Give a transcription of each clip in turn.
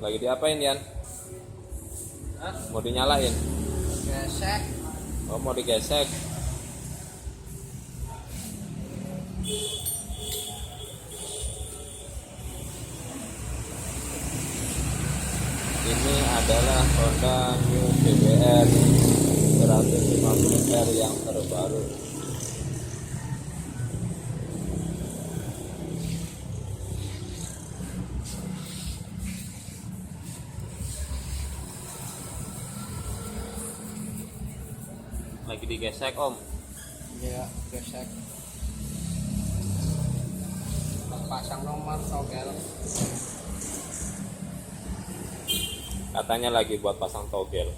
Lagi diapain, Yan? Hah? Mau dinyalain? Gesek. Oh, mau digesek. Ini adalah Honda New CBR 150R yang terbaru. Lagi digesek, Om. Iya, gesek. Pasang nomor togel. Katanya lagi buat pasang togel.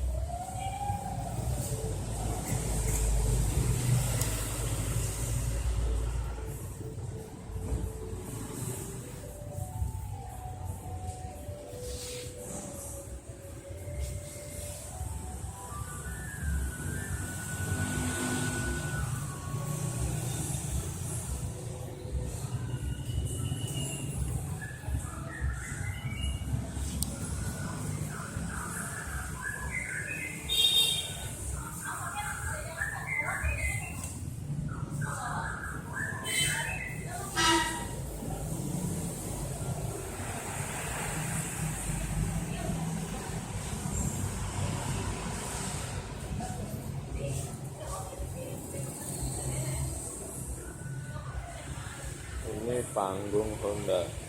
Ini panggung Honda.